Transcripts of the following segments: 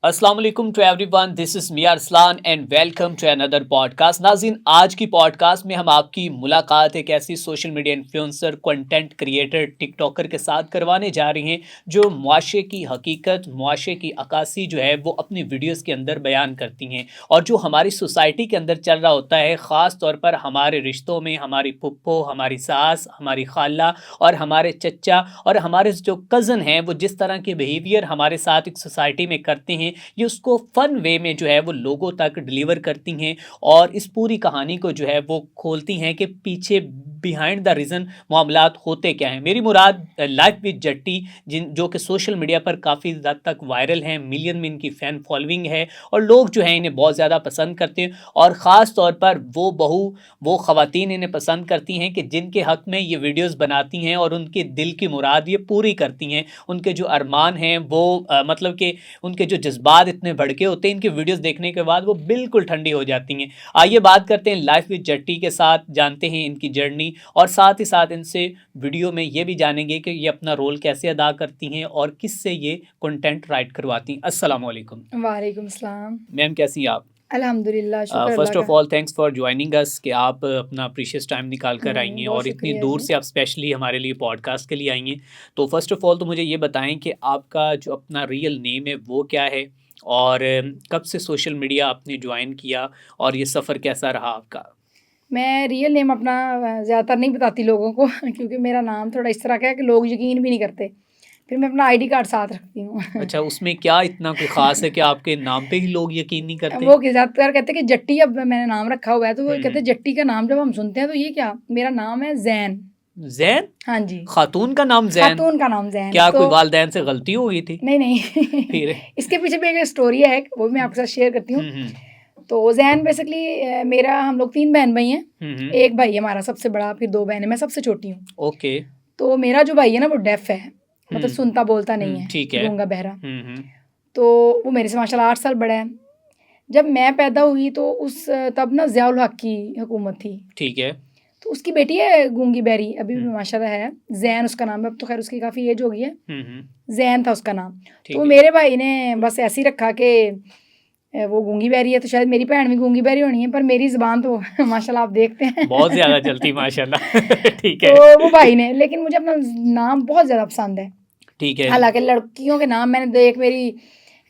अस्सलाम वालेकुम to everyone, this is मियां Arsalan and welcome to another podcast. नाज़रीन, आज की पॉडकास्ट में हम आपकी मुलाकात एक ऐसी social media influencer, content creator, TikToker के साथ करवाने जा रहे हैं जो मुआशरे की हकीकत, मुआशरे की अक्कासी जो है वो अपनी वीडियोज़ के अंदर बयान करती हैं और जो हमारी सोसाइटी के अंदर चल रहा होता है, ख़ास तौर पर हमारे रिश्तों में हमारी फुप्पो, हमारी सास, हमारी खाला और हमारे चच्चा और हमारे जो कज़न हैं वो जिस तरह के बिहेवियर हमारे साथ एक सोसाइटी में करते हैं, ये उसको फ़न वे में जो है वो लोगों तक डिलीवर करती हैं और इस पूरी कहानी को जो है वो खोलती हैं कि पीछे बिहाइंड द रीज़न मामलात होते क्या हैं। मेरी मुराद लाइफ विद जट्टी, जिन जो कि सोशल मीडिया पर काफ़ी हद तक वायरल हैं, मिलियन में इनकी फ़ैन फॉलोइंग है और लोग जो हैं इन्हें बहुत ज़्यादा पसंद करते हैं और ख़ास तौर पर वो बहू, वो ख़वातीन इन्हें पसंद करती हैं कि जिनके हक़ में ये वीडियोज़ बनाती हैं और उनके दिल की मुराद ये पूरी करती हैं। उनके जो अरमान हैं वो मतलब कि उनके जो जज्बात इतने भड़के होते हैं, इनकी वीडियोज़ देखने के बाद वो बिल्कुल ठंडी हो जाती हैं। आइए बात करते हैं लाइफ विद जट्टी के साथ, जानते हैं इनकी जर्नी और साथ ही साथ इनसे वीडियो में ये भी जानेंगे कि ये अपना रोल कैसे अदा करती हैं और किससे ये कंटेंट राइट करवाती हैं। अस्सलाम वालेकुम। वालेकुम सलाम। मैम, कैसी हैं आप? अल्हम्दुलिल्लाह, शुक्र फर्स्ट अल्लाह ऑफ का। All thanks for joining us कि आप अपना प्रीशियस टाइम निकाल कर आई हैं बहुत और इतनी शुक्रिया दूर जी। से आप स्पेशली हमारे लिए पॉडकास्ट के लिए आई हैं। तो फर्स्ट ऑफ ऑल तो मुझे ये बताएं कि आपका जो अपना रियल नेम है वो क्या है और कब से सोशल मीडिया आपने ज्वाइन किया और ये सफ़र कैसा रहा आपका? मैं रियल नेम अपना ज़्यादातर नहीं बताती लोगों को क्योंकि मेरा नाम थोड़ा इस तरह का है कि लोग यकीन भी नहीं करते। फिर मैं अपना आईडी कार्ड साथ रखती हूँ। अच्छा, उसमें क्या इतना कोई ख़ास है कि आपके नाम पे ही लोग यकीन नहीं करते? वो कि ज़्यादातर कहते हैं कि जट्टी, अब मैंने नाम रखा हुआ है तो वो कहते हैं हुँ। जट्टी का नाम जब हम सुनते हैं तो ये क्या? मेरा नाम है ज़ैन। ज़ैन? हाँ जी, खातून का नाम ज़ैन? खातून का नाम ज़ैन। क्या तो कोई वालिदैन से गलती हो गई थी? नहीं, नहीं। फिर? इसके पीछे भी एक स्टोरी है, वो भी मैं आपके साथ शेयर करती हूँ। हुँ, हुँ। तो ज़ैन बेसिकली मेरा, हम लोग 3 बहन-भाई हैं। हुँ, हुँ। 1 भाई है हमारा सबसे बड़ा, फिर 2 बहनें, मैं सबसे छोटी हूँ। ओके। तो मेरा जो भाई है ना वो डेफ़ है, मतलब हुँ। सुनता बोलता नहीं हुँ, है, ठीक है। गूंगा बहरा। हुँ, हुँ। तो वो मेरे से माशाल्लाह 8 साल बड़ा है। जब मैं पैदा हुई तो तब ना ज़िया उल हक की हुकूमत थी। ठीक है। तो उसकी बेटी है गूंगी बहरी, अभी भी हुँ। माशाल्लाह है। ज़ैन उसका नाम है, अब तो ख़ैर उसकी काफ़ी एज हो गई है। हुँ, हुँ। ज़ैन था उसका नाम। ठीक तो है। मेरे भाई ने बस ऐसे ही रखा कि वो गूंगी बहरी है तो शायद मेरी भैन भी गूंगी बहरी होनी है, पर मेरी ज़ुबान तो माशाल्लाह आप देखते हैं। बहुत ज़्यादा चलती माशाल्लाह। ठीक तो है। वो भाई ने, लेकिन मुझे अपना नाम बहुत ज़्यादा पसंद है। ठीक है। हालाँकि लड़कियों के नाम, मैंने एक मेरी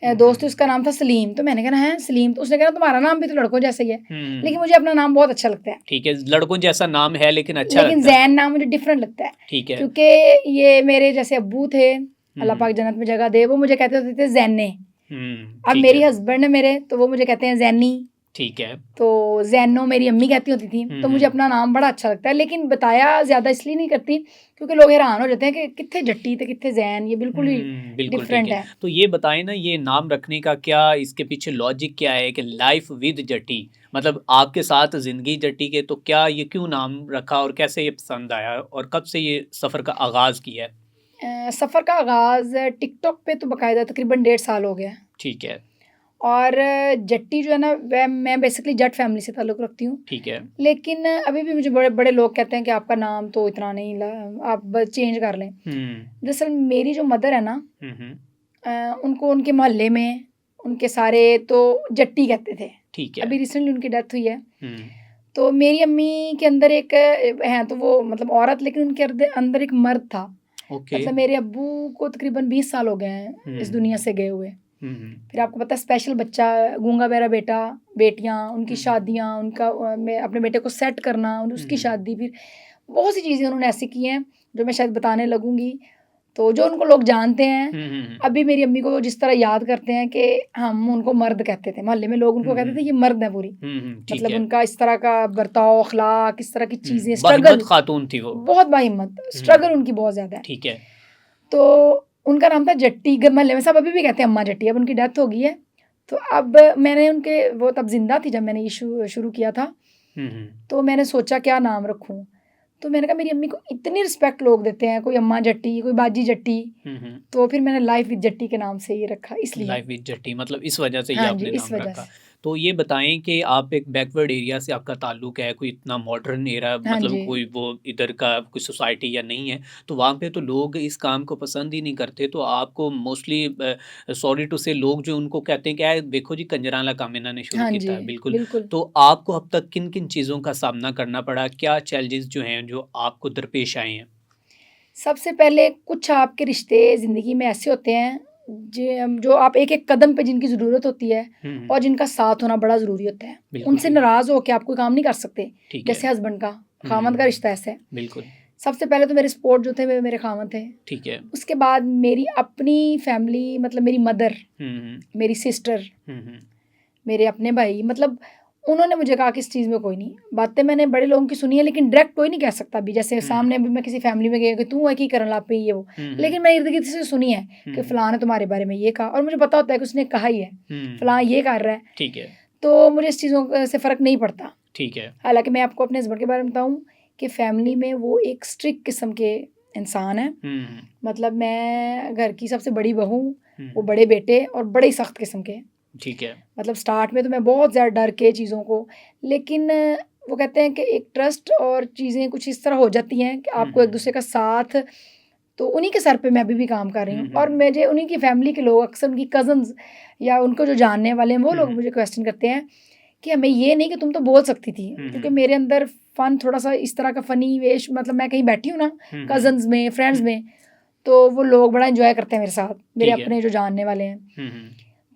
दोस्त थी, उसका नाम था सलीम, तो मैंने कहा हैं सलीम? तो उसने कहा तुम्हारा नाम भी तो लड़कों जैसा ही है। लेकिन हुँ। मुझे अपना नाम बहुत अच्छा लगता है। ठीक है, लड़कों जैसा नाम है लेकिन अच्छा लेकिन लगता है। ज़ैन नाम मुझे डिफरेंट लगता है, ठीक है। क्योंकि ये मेरे जैसे अब्बू थे, अल्लाह हुँ। पाक जन्नत में जगह दे, वो मुझे कहते होते थे ज़ैने। हुँ, अब ठीक मेरी है। हस्बैंड है मेरे, तो वो मुझे कहते हैं ज़ैनी। ठीक है। तो ज़ैनो मेरी अम्मी कहती होती थी, हुँ, तो मुझे हुँ। अपना नाम बड़ा अच्छा लगता है, लेकिन बताया ज़्यादा इसलिए नहीं करती क्योंकि लोग हैरान हो जाते हैं कि कित्थे जट्टी ते कित्थे ज़ैन, ये बिल्कुल ही बिल्कुल ठीक डिफरेंट है। है। तो ये बताएँ ना, ये नाम रखने का क्या इसके पीछे लॉजिक क्या है कि लाइफ़ विद जट्टी? मतलब आपके साथ ज़िंदगी जट्टी के, तो क्या ये क्यों नाम रखा और कैसे ये पसंद आया और कब से ये सफ़र का आगाज़ किया है? सफ़र का आगाज़ टिकटॉक पे तो बाकायदा तकरीबन 1.5 साल हो गया है। ठीक है। और जट्टी जो है ना, वह मैं बेसिकली जट फैमिली से ताल्लुक़ रखती हूँ। ठीक है। लेकिन अभी भी मुझे बड़े-बड़े लोग कहते हैं कि आपका नाम तो इतना नहीं आप बस चेंज कर लें। हुँ। दरअसल मेरी जो मदर है ना, हुँ, हुँ। उनको उनके मोहल्ले में उनके सारे तो जट्टी कहते थे। ठीक है। अभी रिसेंटली उनकी डेथ हुई है। हुँ। तो मेरी अम्मी के अंदर एक हैं तो वो मतलब औरत, लेकिन उनके अंदर एक मर्द था। ओके। मतलब मेरे अब्बू को तकरीबन 20 साल हो गए हैं इस हुँ। दुनिया से गए हुए। हुँ, हुँ। फिर आपको पता है स्पेशल बच्चा, गूंगा बहरा बेटा, बेटियाँ, उनकी हुँ। शादियाँ, उनका मैं अपने बेटे को सेट करना, हुँ, उसकी हुँ। शादी, फिर बहुत सी चीज़ें उन्होंने ऐसी की हैं जो मैं शायद बताने लगूंगी तो जो उनको लोग जानते हैं। हुँ, हुँ, हुँ। अभी मेरी अम्मी को जिस तरह याद करते हैं कि हम उनको मर्द कहते थे, मोहल्ले में लोग उनको हुँ, कहते थे हुँ। ये मर्द है पूरी। हुँ, हुँ। ठीक मतलब है। उनका इस तरह का बर्ताव, अखलाक, इस तरह की चीज़ें, बाहिम्मत स्ट्रगल, खातून थी वो। बहुत बाहिम्मत, हुँ। स्ट्रगल उनकी बहुत ज़्यादा है। ठीक है। तो उनका नाम था जट्टी, मोहल्ले में सब अभी भी कहते हैं अम्मा जट्टी। अब उनकी डेथ हो गई है। तो अब मैंने उनके, वो तब ज़िंदा थी जब मैंने ये शुरू किया था। हुँ, हुँ। तो मैंने सोचा क्या नाम रखूँ? तो मैंने कहा मेरी अम्मी को इतनी रिस्पेक्ट लोग देते हैं, कोई अम्मा जट्टी, कोई बाजी जट्टी, हुँ, हुँ। तो फिर मैंने लाइफ विद जट्टी के नाम से ये रखा इसलिए। लाइफ विद जट्टी, मतलब इस वजह से ये हाँ जी, आपने इस नाम वजह रखा। से। तो ये बताएँ कि आप एक बैकवर्ड एरिया से आपका ताल्लुक है, कोई इतना मॉडर्न एरा हाँ मतलब जी। कोई वो इधर का कोई सोसाइटी या नहीं है, तो वहाँ पे तो लोग इस काम को पसंद ही नहीं करते। तो आपको मोस्टली सॉरी टू से लोग जो उनको कहते हैं कि यार देखो जी कंजराना काम इन्होंने शुरू हाँ किया जी, है, बिल्कुल। बिल्कुल। तो आपको अब तक किन-किन चीज़ों का सामना करना पड़ा? क्या चैलेंजेस जो हैं, जो आपको दरपेश आए हैं? सबसे पहले कुछ आपके रिश्ते ज़िंदगी में ऐसे होते हैं जो आप एक-एक कदम पे जिनकी ज़रूरत होती है हुँ, हुँ। और जिनका साथ होना बड़ा ज़रूरी होता है। बिल्कुल, उनसे नाराज़ होके आप कोई काम नहीं कर सकते। ठीक है। जैसे हस्बैंड का, खामंद का हुँ, रिश्ता ऐसा है। बिल्कुल, सबसे पहले तो मेरे सपोर्ट जो थे वो मेरे खामंद थे। ठीक है। उसके बाद मेरी अपनी फैमिली मतलब मेरी मदर, हुँ, हुँ। मेरी सिस्टर, हुँ, हुँ। मेरे अपने भाई मतलब उन्होंने मुझे कहा कि इस चीज़ में कोई नहीं। बातें मैंने बड़े लोगों की सुनी है लेकिन डायरेक्ट कोई नहीं कह सकता अभी। जैसे हुँ, सामने अभी मैं किसी फैमिली में गई कि तू है की करन लग पई ये वो। हुँ, हुँ। लेकिन मैं इर्द-गिर्द से सुनी है हुँ, कि हुँ। फलाँ ने तुम्हारे बारे में ये कहा और मुझे पता होता है कि उसने कहा ही है। फलाँ हुँ, ये कर रहा है। ठीक है, तो मुझे इस चीज़ों से फ़र्क नहीं पड़ता। ठीक है। हालाँकि मैं आपको अपने हस्बैंड के बारे में बताऊँ कि फैमिली में वो एक स्ट्रिक्ट किस्म के इंसान हैं। हुँ, हुँ। मतलब मैं घर की सबसे बड़ी बहू, हुँ, वो हुँ। बड़े बेटे और बड़े ही सख्त किस्म के। ठीक है। मतलब स्टार्ट में तो मैं बहुत ज़्यादा डर के चीज़ों को लेकिन वो कहते हैं कि एक ट्रस्ट और चीज़ें कुछ इस तरह हो जाती हैं कि हुँ, आपको एक हुँ। दूसरे का साथ तो उन्हीं के सर पे मैं अभी भी काम कर रही हुँ, हूँ और हुँ। मुझे उन्हीं की फैमिली के लोग अक्सर उनकी कज़न्स या उनको जो जानने वाले हैं वो हुँ, लोग हुँ। मुझे क्वेश्चन करते हैं कि हमें ये नहीं कि तुम तो बोल सकती थी हुँ, क्योंकि हुँ। मेरे अंदर फ़न थोड़ा-सा इस तरह का फ़नी वेश मतलब मैं कहीं बैठी हूँ ना हुँ, हुँ। कज़न्स में, फ्रेंड्स हुँ, में, तो वो लोग बड़ा एन्जॉय करते हैं मेरे साथ, मेरे ठीक है। अपने जो जानने वाले हैं। हुँ, हुँ।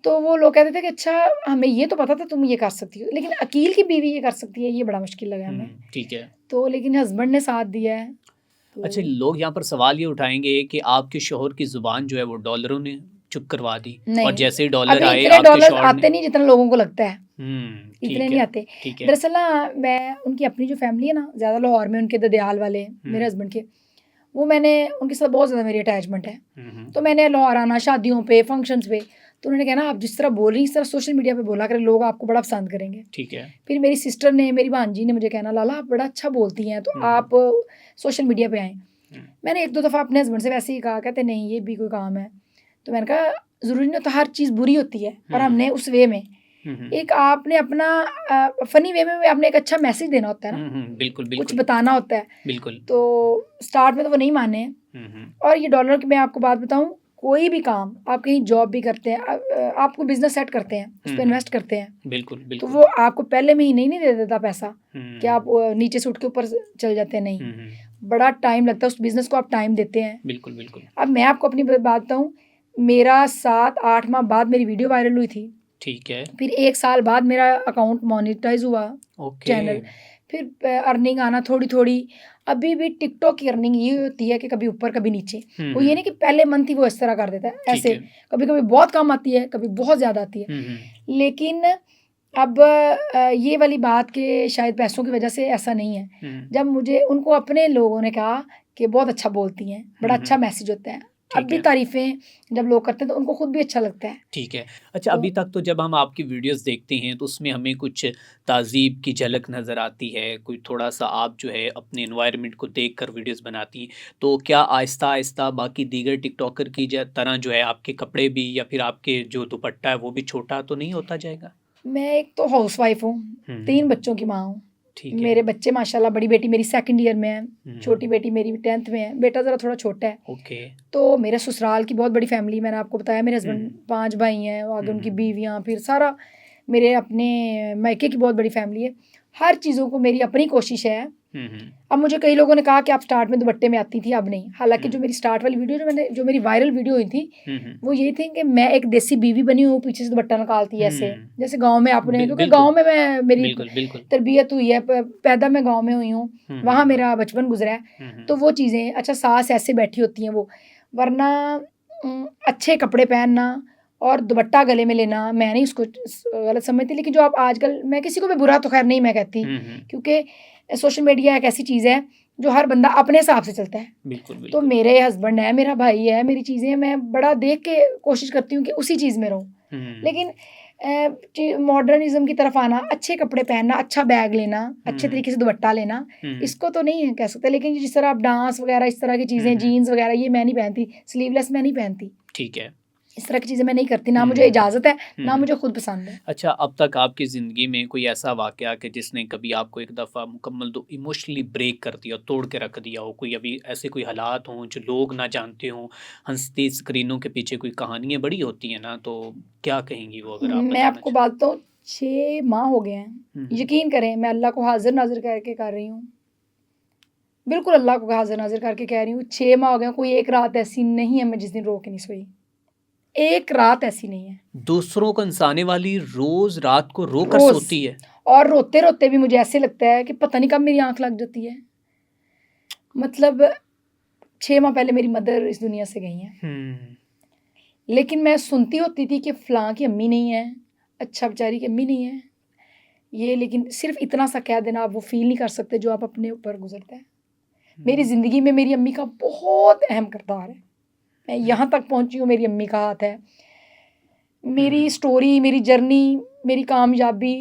तो वो लोग कहते थे कि अच्छा हमें ये तो पता था तुम ये कर सकती हो, लेकिन अकील की बीवी ये कर सकती है, ये बड़ा मुश्किल लगा हमें। हुँ, ठीक है। तो लेकिन हस्बैंड ने साथ दिया है, अच्छा, तो लोग यहाँ पर सवाल ये उठाएँगे कि आपके शौहर की ज़ुबान जो है वो डॉलरों ने चुप करवा दी और नहीं, जैसे ही डॉलर अभी आए इतने आपके डॉलर्स शौहर ने आते नहीं जितना लोगों को लगता है, इतने ठीक नहीं है, आते। ठीक है। दरअसल ना मैं उनकी अपनी जो फैमिली है ना, ज़्यादा लाहौर में उनके ददयाल वाले, मेरे हुँ, हस्बैंड के, वो मैंने उनके साथ बहुत ज़्यादा मेरी अटैचमेंट है। हुँ, हुँ। तो मैंने लाहौर आना शादियों पे, फंक्शंस पे, तो उन्होंने कहा ना आप जिस तरह बोल रही हैं, इस तरह सोशल मीडिया पे बोला करें, लोग आपको बड़ा पसंद करेंगे। ठीक है। फिर मेरी सिस्टर ने, मेरी भांजी ने मुझे कहना लाला आप बड़ा अच्छा बोलती हैं, तो हुँ, हुँ। आप सोशल मीडिया पे आएँ। हुँ, मैंने 1-2 दफ़ा अपने हस्बैंड से वैसे ही कहा, कहते नहीं ये भी कोई काम है। तो मैंने कहा ज़रूरी नहीं होता हर चीज़ बुरी होती है हुँ, और हुँ। हमने उस वे में हुँ, हुँ। एक आपने अपना फ़नी वे में आपने एक अच्छा मैसेज देना होता है ना, हुँ, हुँ। बिल्कुल, कुछ बिल्कुल, बताना होता है। बिल्कुल। तो स्टार्ट में तो वो नहीं माने हुँ, हुँ। और ये डॉलर की मैं आपको बात बताऊँ, कोई भी काम आप कहीं जॉब भी करते हैं आपको बिज़नेस सेट करते हैं, उस हुँ, पे हुँ। इन्वेस्ट करते हैं, बिल्कुल, तो बिल्कुल। वो आपको पहले महीने ही नहीं दे देता पैसा कि आप हुँ, नीचे से उठ के ऊपर चले जाते हैं, नहीं। हुँ, हुँ। बड़ा टाइम लगता है, उस बिज़नेस को आप टाइम देते हैं। बिल्कुल, बिल्कुल। अब मैं आपको अपनी बात बताऊँ, मेरा 7-8 माह बाद मेरी वीडियो वायरल हुई थी। ठीक है। फिर 1 साल बाद मेरा अकाउंट मोनेटाइज़ हुआ, ओके। चैनल। फिर अर्निंग आना थोड़ी-थोड़ी। अभी भी टिकटॉक की अर्निंग ये होती है कि कभी ऊपर, कभी नीचे। हुँ, वो ये हुँ। नहीं कि पहले मंथ ही वो इस तरह कर देता है, ठीक ऐसे। है। कभी-कभी बहुत कम आती है, कभी बहुत ज़्यादा आती है। हुँ, हुँ। लेकिन अब ये वाली बात कि शायद पैसों की वजह से ऐसा नहीं है। हुँ, जब मुझे उनको अपने लोगों ने कहा कि बहुत अच्छा बोलती हैं, हुँ, बड़ा अच्छा हुँ। मैसेज होता है। अब ठीक भी है। तारीफ़ें जब लोग करते हैं तो उनको खुद भी अच्छा लगता है। ठीक है। अच्छा, तो अभी तक तो जब हम आपकी वीडियोज़ देखते हैं तो उसमें हमें कुछ तहज़ीब की झलक नज़र आती है, कोई थोड़ा-सा आप जो है अपने एनवायरनमेंट को देखकर वीडियोज़ बनाती हैं। तो क्या आहिस्ता-आहिस्ता बाकी दीगर टिकटॉकर की तरह जो है आपके कपड़े भी या फिर आपके जो दुपट्टा है वो भी छोटा तो नहीं होता जाएगा? मैं एक तो हाउसवाइफ़ हूँ, हुँ, 3 हुँ। बच्चों की माँ हूँ। ठीक है। मेरे बच्चे माशाल्लाह बड़ी बेटी मेरी 2nd ईयर में है, हुँ, हुँ। छोटी बेटी मेरी 10th में है, बेटा ज़रा थोड़ा छोटा है। ओके। तो मेरे ससुराल की बहुत बड़ी फ़ैमिली मैंने आपको बताया मेरे हुँ, हस्बैंड हुँ। 5 भाई हैं, आगे हुँ, उनकी हुँ। बीवियाँ, फिर सारा मेरे अपने मायके की बहुत बड़ी फ़ैमिली है। हर चीज़ों को मेरी अपनी कोशिश है। हुँ, हुँ। अब मुझे कई लोगों ने कहा कि आप स्टार्ट में दुपट्टे में आती थी, अब नहीं। हालाँकि जो हुँ। मेरी स्टार्ट वाली वीडियो जो मेरी वायरल वीडियो हुई थी, हुँ, हुँ। वो ये थी कि मैं एक देसी बीवी बनी हूँ, पीछे से दुपट्टा निकालती है ऐसे। हुँ। जैसे गाँव में आपने क्योंकि बिल्कुल, गाँव में मैं मेरी बिल्कुल, बिल्कुल। तरबियत हुई है, प पैदा मैं गाँव में हुई हूँ, हुँ, हुँ। वहाँ मेरा बचपन गुज़रा है। हुँ, हुँ। तो वो चीज़ें अच्छा सास ऐसे बैठी होती हैं वो, वरना अच्छे कपड़े पहनना और दुपट्टा गले में लेना, मैं नहीं उसको गलत समझती। लेकिन जो आप आजकल मैं किसी को भी बुरा तो ख़ैर नहीं मैं कहती, हुँ, हुँ। क्योंकि सोशल मीडिया एक ऐसी चीज़ है, जो हर बंदा अपने हिसाब से चलता है। बिल्कुल, तो बिल्कुल। मेरे हस्बैंड है, मेरा भाई है, मेरी चीज़ें मैं बड़ा देख के कोशिश करती हूँ कि उसी चीज़ में रहूँ। हुँ। लेकिन मॉडर्निज़्म की तरफ आना, अच्छे कपड़े पहनना, अच्छा बैग लेना, हुँ, अच्छे हुँ। तरीके से दुपट्टा लेना, हुँ, हुँ। इसको तो नहीं कह सकते। लेकिन जिस तरह आप डांस वगैरह इस तरह की हुँ, चीज़ें, हुँ। जीन्स वगैरह ये मैं नहीं पहनती, स्लीवलेस मैं नहीं पहनती। ठीक है। इस तरह की चीज़ें मैं नहीं करती, ना मुझे हम्म, इजाज़त है, ना हम्म। मुझे खुद पसंद है। अच्छा, अब तक आपकी ज़िंदगी में कोई ऐसा वाक़या कि जिसने कभी आपको एक दफ़ा मुकम्मल तो इमोशनली ब्रेक कर दिया, तोड़ के रख दिया हो? कोई अभी ऐसे कोई हालात हों जो लोग ना जानते हों, हँसती स्क्रीनों के पीछे कोई कहानियाँ बड़ी होती हैं ना, तो क्या कहेंगी वो अगर आप मैं बताना आपको चाहें? बात बताऊँ, 6 माह हो गए हैं। हुँ, हुँ। यकीन करें, मैं अल्लाह को हाज़िर-नाज़िर करके कर रही हूँ। बिल्कुल अल्लाह को हाज़िर-नाज़िर करके कह रही हूँ, 6 माह हो गए हैं, कोई एक रात ऐसी नहीं है मैं जिस दिन रो के नहीं सोई। एक रात ऐसी नहीं है, दूसरों को हँसाने वाली रोज़ रात को रो कर रोज़। सोती है। और रोते-रोते भी मुझे ऐसे लगता है कि पता नहीं कब मेरी आँख लग जाती है। मतलब 6 माह पहले मेरी मदर इस दुनिया से गई हैं। हुँ, लेकिन मैं सुनती होती थी कि फ़लाँ की अम्मी नहीं है, अच्छा बेचारी की अम्मी नहीं है। ये लेकिन सिर्फ़ इतना सा कह देना, आप वो फ़ील नहीं कर सकते जो आप अपने ऊपर गुज़रता है। मेरी हुँ, ज़िंदगी में मेरी अम्मी का बहुत अहम किरदार है। मैं हुँ, यहाँ तक पहुँची हूँ, मेरी अम्मी का हाथ है। मेरी हुँ, स्टोरी, मेरी जर्नी, मेरी कामयाबी,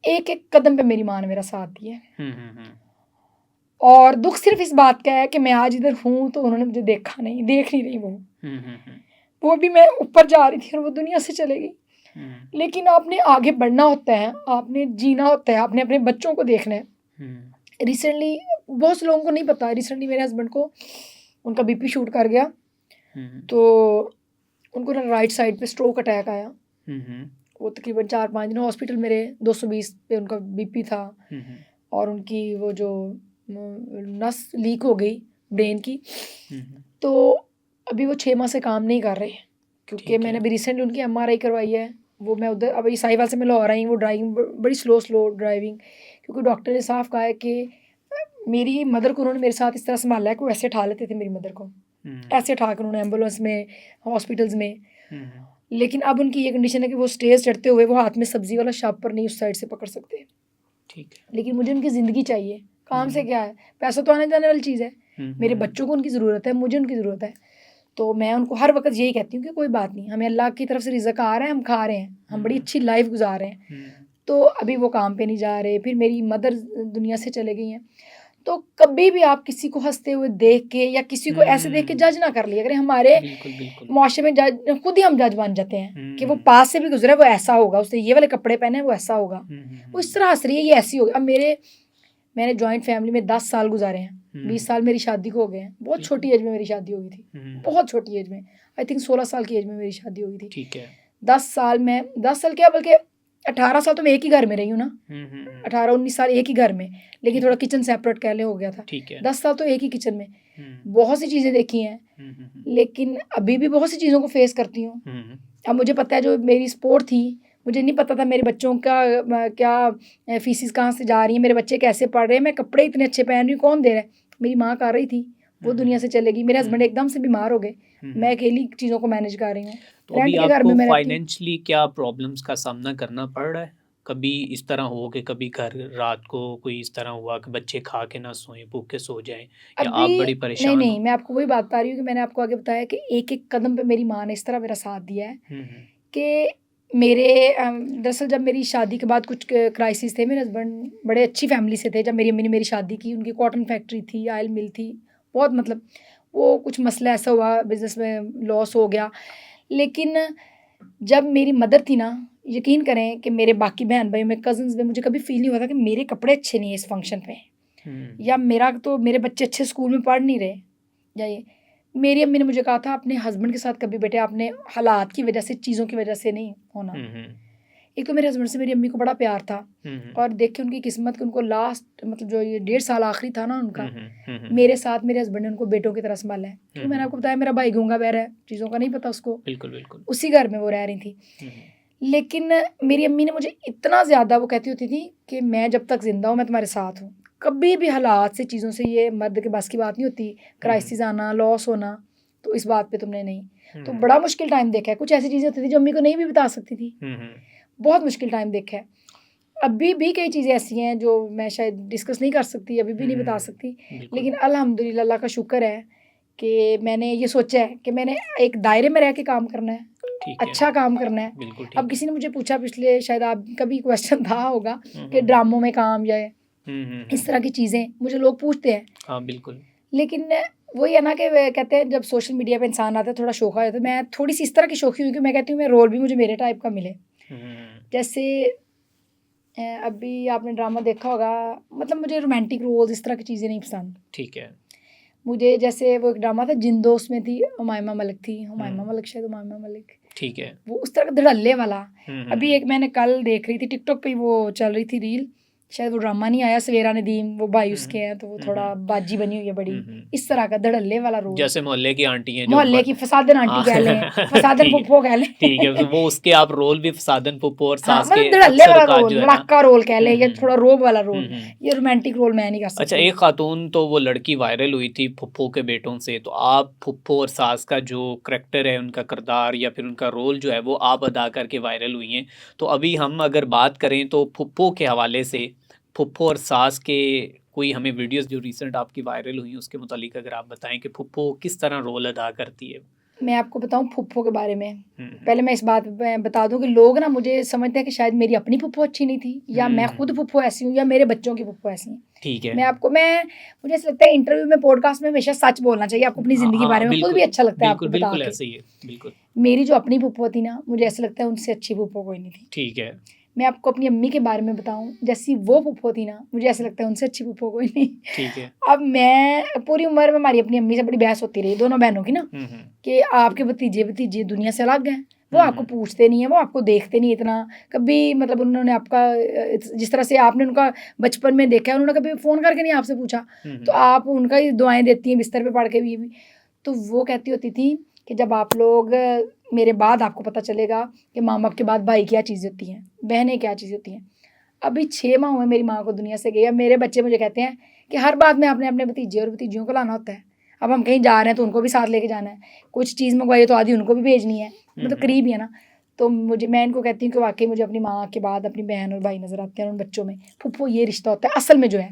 एक-एक कदम पे मेरी माँ ने मेरा साथ दिया है। हुँ, हुँ, हुँ, और दुःख सिर्फ़ इस बात का है कि मैं आज इधर हूँ तो उन्होंने मुझे देखा नहीं, देख नहीं रही वो। हुँ, हुँ, हुँ, वो भी मैं ऊपर जा रही थी और वो दुनिया से चले गई। हुँ, लेकिन आपने आगे बढ़ना होता है, आपने जीना होता है, आपने अपने बच्चों को देखना है। हुँ, रिसेंटली बहुत से लोगों को नहीं पता, रिसेंटली मेरे हस्बैंड को उनका बीपी शूट कर गया, हुँ, तो उनको ना राइट साइड पे स्ट्रोक अटैक आया। हुँ, हुँ, वो तकरीबन 4-5 दिन हॉस्पिटल में रहे, 220 पे उनका बीपी था हुँ, हुँ, और उनकी वो जो नस लीक हो गई ब्रेन की। हुँ, हुँ, तो अभी वो 6 माह से काम नहीं कर रहे, क्योंकि ठीक मैंने है। अभी रिसेंटली उनकी एमआरआई करवाई है। वो मैं उधर अभी साहिवाल से मैं लाहौर आई हूँ, वो ड्राइविंग बड़ी स्लो ड्राइविंग, क्योंकि डॉक्टर ने साफ कहा है कि मेरी मदर को उन्होंने मेरे साथ इस तरह संभाला है कि वो ऐसे उठा लेते थे मेरी मदर को, हुँ, ऐसे उठा कर उन्होंने एम्बुलेंस में, हॉस्पिटल्स में। हुँ, हुँ, लेकिन अब उनकी ये कंडीशन है कि वो स्टेज चढ़ते हुए वो हाथ में सब्जी वाला शार्पर नहीं उस साइड से पकड़ सकते। ठीक है। लेकिन मुझे उनकी ज़िंदगी चाहिए, काम से हुँ, क्या है, पैसा तो आने जाने वाली चीज़ है। हुँ, हुँ, मेरे हुँ, बच्चों को उनकी ज़रूरत है, मुझे उनकी ज़रूरत है। तो मैं उनको हर वक़्त यही कहती हूँ कि कोई बात नहीं, हमें अल्लाह की तरफ से रिज़्क आ रहा है, हम खा रहे हैं, हम बड़ी हुँ, अच्छी लाइफ़ गुज़ार रहे हैं। हुँ, तो अभी वो काम पे नहीं जा रहे, फिर मेरी मदर दुनिया से चले गई हैं। तो कभी भी आप किसी को हँसते हुए देख के या किसी को ऐसे देख के हुँ, जज ना कर लिया करें। हमारे बिल्कुल, बिल्कुल। मुआशरे में जज खुद ही हम जज बन जाते हैं कि वो हुँ, पास से भी गुज़रा है, वो ऐसा होगा, उसने ये वाले कपड़े पहने हैं, वो ऐसा होगा। हुँ, हुँ, वो इस हुँ, तरह हँस रही है, ये ऐसी होगी। अब मैंने जॉइंट फैमिली में 10 साल गुज़ारे हैं, हुँ, 20 साल मेरी शादी को हो गए हैं। बहुत बिल्कुल। छोटी एज में मेरी शादी हो गई थी, हुँ, बहुत छोटी एज में। आई थिंक 16 साल की एज में मेरी शादी हो गई थी। ठीक है। 10 साल में 10 साल क्या बल्कि 18 साल तो मैं एक ही घर में रही हूँ ना। हुँ, हुँ, हुँ, 18-19 साल एक ही घर में, लेकिन ठीक थोड़ा है, किचन सेपरेट कह लें हो गया था। ठीक है। 10 साल तो एक ही किचन में, हुँ, बहुत सी चीज़ें देखी हैं, हुँ, हुँ, हुँ, लेकिन अभी भी बहुत सी चीज़ों को फेस करती हूँ। हुँ, अब मुझे पता है जो मेरी सपोर्ट थी, मुझे नहीं पता था मेरे बच्चों का क्या फीसिस कहाँ से जा रही है, मेरे बच्चे कैसे पढ़ रहे हैं, मैं कपड़े इतने अच्छे पहन रही हूँ, कौन दे रहा है? मेरी माँ कर रही थी, वो हुँ, दुनिया से चले गई, मेरे हस्बैंड हुँ, एकदम से बीमार हो गए, हुँ, मैं हुँ। अकेली चीज़ों को मैनेज कर रही हूँ। तो अभी रेंट के घर में आपको मैं रहती हूँ। फाइनेंशियली क्या प्रॉब्लम्स का सामना करना पड़ रहा है? कभी इस तरह हो कि कभी घर रात को कोई इस तरह हुआ कि बच्चे खा के ना सोएँ, भूखे सो जाएँ या अभी आप बड़ी नहीं, परेशान नहीं, हो? मैं आपको वही बात बता रही हूँ कि मैंने आपको आगे बताया कि एक-एक कदम पे मेरी माँ ने इस तरह मेरा साथ दिया है हुँ, हुँ, कि दरअसल जब मेरी शादी के बाद कुछ क्राइसिस थे, मेरे हस्बैंड बड़े अच्छी फैमिली से थे, जब मेरी अम्मी ने मेरी शादी की, उनकी कॉटन फैक्ट्री थी, ऑयल मिल थी, बहुत मतलब वो कुछ मसला ऐसा हुआ, बिज़नेस में लॉस हो गया। लेकिन जब मेरी मदर थी ना, यकीन करें कि मेरे बाकी बहन-भाइयों में, कज़िन्स में मुझे कभी फ़ील नहीं हुआ था कि मेरे कपड़े अच्छे नहीं हैं इस फंक्शन पे। हुँ, या मेरा तो मेरे बच्चे अच्छे स्कूल में पढ़ नहीं रहे, या ये मेरी अम्मी ने मुझे कहा था अपने हस्बैंड के साथ कभी बेटे आपने हालात की वजह से, चीज़ों की वजह से नहीं होना। हुँ, हुँ, एक तो मेरे हस्बैंड से मेरी अम्मी को बड़ा प्यार था, हुँ, हुँ, और देख के उनकी किस्मत कि उनको लास्ट मतलब जो ये 1.5 साल आखिरी था ना हुँ, उनका, हुँ, हुँ, हुँ, मेरे साथ मेरे हस्बैंड ने उनको बेटों की तरह सँभाला है। हुँ, क्योंकि मैंने हुँ, आपको बताया मेरा भाई गूंगा बहरा है, चीज़ों का नहीं पता उसको, बिल्कुल, बिल्कुल। उसी घर में वो रह रही थी। हुँ, हुँ, लेकिन मेरी अम्मी ने मुझे इतना ज़्यादा वो कहती होती थी कि मैं जब तक ज़िंदा हूँ मैं तुम्हारे साथ हूँ। कभी भी हालात से, चीज़ों से, ये मर्द के बस की बात नहीं होती, हुँ, हुँ, क्राइसिस आना, लॉस होना, तो इस बात पे तुमने नहीं। हुँ, तो हुँ, बड़ा मुश्किल टाइम देखा है, कुछ ऐसी चीज़ें होती थी जो अम्मी को नहीं भी बता सकती थी, हुँ, हुँ, बहुत मुश्किल टाइम देखा है। अभी भी कई चीज़ें ऐसी हैं जो मैं शायद डिस्कस नहीं कर सकती, अभी भी नहीं बता सकती, हुँ, बिल्कुल, लेकिन अल्हम्दुलिल्लाह अल्लाह का शुक्र है कि मैंने ये सोचा है कि मैंने एक दायरे में रह के काम करना है, ठीक है, अच्छा काम करना है। बिल्कुल अब ठीक है। किसी ने मुझे पूछा, पिछले शायद आप कभी क्वेश्चन था होगा हुँ, कि हुँ, हुँ, ड्रामों में काम या हुँ, हुँ, इस हुँ, तरह की चीज़ें मुझे लोग पूछते हैं, हाँ, बिल्कुल। लेकिन वही है ना कि वे कहते हैं जब सोशल मीडिया पे इंसान आता है थोड़ा शोखा हो जाता है। मैं थोड़ी सी इस तरह की शौकी हूँ कि मैं कहती हूँ मैं रोल भी मुझे मेरे टाइप का मिले। जैसे अभी आपने ड्रामा देखा होगा, मतलब मुझे रोमांटिक रोल्स इस तरह की चीज़ें नहीं पसंद। ठीक है। मुझे जैसे वो एक ड्रामा था जिन दोस्त में थी हुमायूमा मलिक थी, हुमायूमा मलिक शायद हुमायूमा मलिक, ठीक है। वो उस तरह का धड़ल्ले वाला। हम्म, अभी एक मैंने कल देख रही थी टिकटॉक पे, वो चल रही थी रील, शायद वो ड्रामा नहीं आया, सवेरा नदीम वो भाई उसके हैं, तो वो थोड़ा बाजी बनी हुई है बड़ी, इस तरह का धड़ल्ले वाला रोल। जैसे मोहल्ले की आंटी हैं जो मोहल्ले की फसादन आंटी कह लें, फसादन ठीक है, पुप्पो कह लें। ठीक है, तो वो उसके आप रोल भी फसादन पुप्पो और हाँ सास के मतलब धड़ल्ले अक्सर वाला औकात रोल, जो है ना। लड़ाका रोल कह लें, या थोड़ा रोब वाला रोल, हम्म, हम्म। ये रोमांटिक रोल मैं नहीं कर अच्छा, सकती। एक खातून तो वो लड़की वायरल हुई थी फुप्पो के बेटों से, तो आप फुप्पो और सास का जो करेक्टर है, उनका किरदार या फिर उनका रोल जो है वो आप अदा करके वायरल हुई हैं। तो अभी हम अगर बात करें तो फुप्पो के हवाले से, फुप्पो और सास के कोई हमें वीडियोस जो रिसेंट आपकी वायरल हुई हैं उसके मुतालिक अगर आप बताएं कि फुप्पो किस तरह रोल अदा करती है। मैं आपको बताऊं फुप्पो के बारे में, पहले मैं इस बात पे बता दूं कि लोग ना मुझे समझते हैं कि शायद मेरी अपनी फुप्पो अच्छी नहीं थी, या मैं खुद फुप्पो ऐसी हूँ, या मेरे बच्चों की फुप्पो ऐसी हैं। ठीक है। मुझे ऐसा लगता है इंटरव्यू में, पॉडकास्ट में हमेशा सच बोलना चाहिए, आपको अपनी जिंदगी के बारे में खुद भी अच्छा लगता है आपको बता बिल्कुल के। ऐसे ही है, बिल्कुल। मेरी जो अपनी फुप्पो थी ना, मुझे ऐसा लगता है उनसे अच्छी फुप्पो कोई नहीं थी। ठीक है। मैं आपको अपनी अम्मी के बारे में बताऊं, जैसी वो फुप्पो थी ना, मुझे ऐसा लगता है उनसे अच्छी फुप्पो कोई नहीं। ठीक है। अब मैं पूरी उम्र में हमारी अपनी अम्मी से बड़ी बहस होती रही, दोनों बहनों की ना, कि आपके भतीजे दुनिया से अलग हैं, वो आपको पूछते नहीं है, वो आपको देखते नहीं इतना कभी, मतलब उन्होंने आपका जिस तरह से आपने उनका बचपन में देखा है, उन्होंने कभी फ़ोन करके नहीं आपसे पूछा, तो आप उनका ही दुआएं देती हैं बिस्तर पे पड़ के भी। तो वो कहती होती थी कि जब आप लोग मेरे बाद आपको पता चलेगा कि माँ बाप के बाद भाई क्या चीज़ होती हैं, बहनें क्या चीज़ होती हैं। अभी 6 माह हुए मेरी माँ को दुनिया से गई। अब मेरे बच्चे मुझे कहते हैं कि हर बात में आपने अपने भतीजे और भतीजियों को लाना होता है। अब हम कहीं जा रहे हैं तो उनको भी साथ लेके जाना है, कुछ चीज़ मंगवाई तो आधी उनको भी भेजनी है, मतलब करीब ही है ना। तो मैं इनको कहती हूँ कि वाकई मुझे अपनी माँ के बाद अपनी बहन और भाई नज़र आते हैं, उन बच्चों में फुप्पो ये रिश्ता होता है असल में जो है।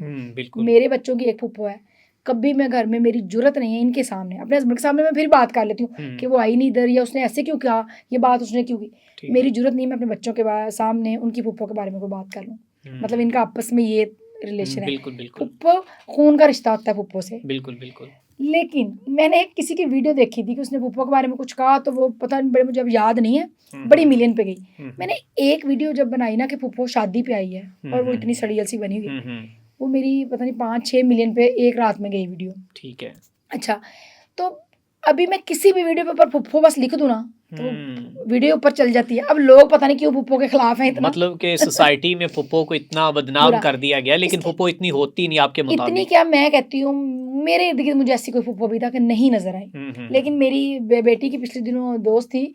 मेरे बच्चों की एक फुप्पो है, कभी मैं घर में, मेरी जुर्रत नहीं है इनके सामने, अपने हस्बैंड के सामने मैं फिर बात कर लेती हूँ कि वो आई नहीं इधर, या उसने ऐसे क्यों कहा, ये बात उसने क्यों की। मेरी जुर्रत नहीं, मैं अपने बच्चों के सामने उनकी फुप्पो के बारे में कोई बात कर लूँ। मतलब इनका आपस में ये रिलेशन है, फुप्पो खून का रिश्ता होता है फुप्पो से। बिल्कुल बिल्कुल। लेकिन मैंने किसी की वीडियो देखी थी कि उसने फुप्पो के बारे में कुछ कहा, तो वो पता नहीं, बड़े मुझे अब याद नहीं है, बड़ी मिलियन पे गई। मैंने एक वीडियो जब बनाई ना कि फुप्पो शादी पे आई है और वो इतनी सड़ियल सी बनी हुई है, वो मेरी पता नहीं 5-6 मिलियन पे एक रात में गई वीडियो। ठीक है। अच्छा, तो अभी मैं किसी भी वीडियो पे ऊपर फुप्पो बस लिख दूँ ना, तो वीडियो ऊपर चल जाती है। अब लोग पता नहीं क्यों फुप्पो के खिलाफ हैं इतना, मतलब कि सोसाइटी में फुप्पो को इतना बदनाम कर दिया गया, लेकिन फुप्पो इतनी होती नहीं आपके मुताबिक। इतनी क्या, मैं कहती हूँ मेरे इर्द गिर्द मुझे ऐसी कोई फुप्पो भी था कि नहीं नजर आई। लेकिन मेरी बेटी की पिछले दिनों दोस्त थी,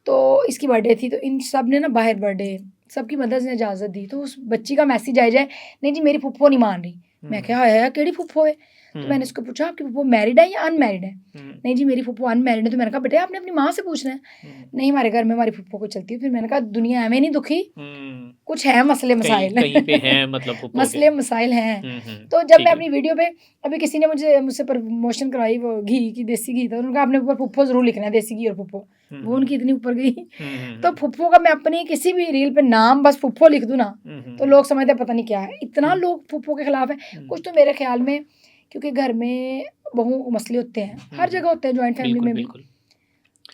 तो इसकी बर्थडे थी, तो इन सब ने ना बाहर बर्थडे, सबकी मदर्स ने इजाज़त दी, तो उस बच्ची का मैसेज आ जाए, नहीं जी मेरी फुप्पो नहीं मान रही। मैं क्या है केड़ी फुप्पो है, तो मैंने उसको पूछा आपकी फुप्पो मैरिड है या अनमैरिड है। नहीं जी मेरी फुप्पो अनमैरिड है। तो मैंने कहा बेटे आपने अपनी माँ से पूछना है। नहीं हमारे घर में हमारी फुप्पो को चलती है। फिर मैंने कहा दुनिया एवं नहीं दुखी, कुछ है मसले मसाइल, कहीं पे हैं, मतलब मसले मसाइल हैं। तो जब मैं अपनी वीडियो पे, अभी किसी ने मुझसे प्रमोशन करवाई वो घी की, देसी घी, तो उनका आपने ऊपर फुप्पो जरूर लिखना है, देसी घी और फुप्पो, वो उनकी इतनी ऊपर गई। तो फुप्पो का मैं अपनी किसी भी रील पे नाम बस फुप्पो लिख दूँ ना, तो लोग समझते पता नहीं क्या है, इतना लोग फुप्पो के खिलाफ है। कुछ तो मेरे ख्याल में क्योंकि घर में बहुओं को मसले होते हैं, हर जगह होते हैं, जॉइंट फैमिली में भी,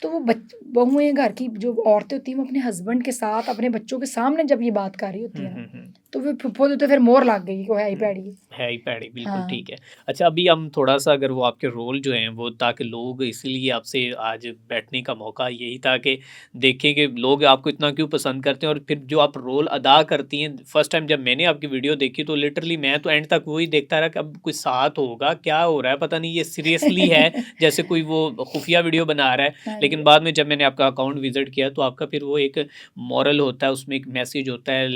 तो वो बहुएं घर की जो औरतें होती हैं वो अपने हस्बैंड के साथ अपने बच्चों के सामने जब ये बात कर रही होती है तो फिर फुप्पो तो फिर मोर लग गई को है ही पैड़ी। बिल्कुल। हाँ। ठीक है। अच्छा, अभी हम थोड़ा सा अगर वो आपके रोल जो हैं वो, ताकि लोग, इसीलिए आपसे आज बैठने का मौका यही था कि देखें कि लोग आपको इतना क्यों पसंद करते हैं, और फिर जो आप रोल अदा करती हैं। फर्स्ट टाइम जब मैंने आपकी वीडियो देखी तो लिटरली मैं तो एंड तक वही देखता रहा कि अब कोई साथ होगा, क्या हो रहा है, पता नहीं ये सीरियसली है जैसे कोई वो खुफिया वीडियो बना रहा है। लेकिन बाद में जब मैंने आपका अकाउंट विजिट किया तो आपका फिर वो एक मॉरल होता है, उसमें एक मैसेज होता है,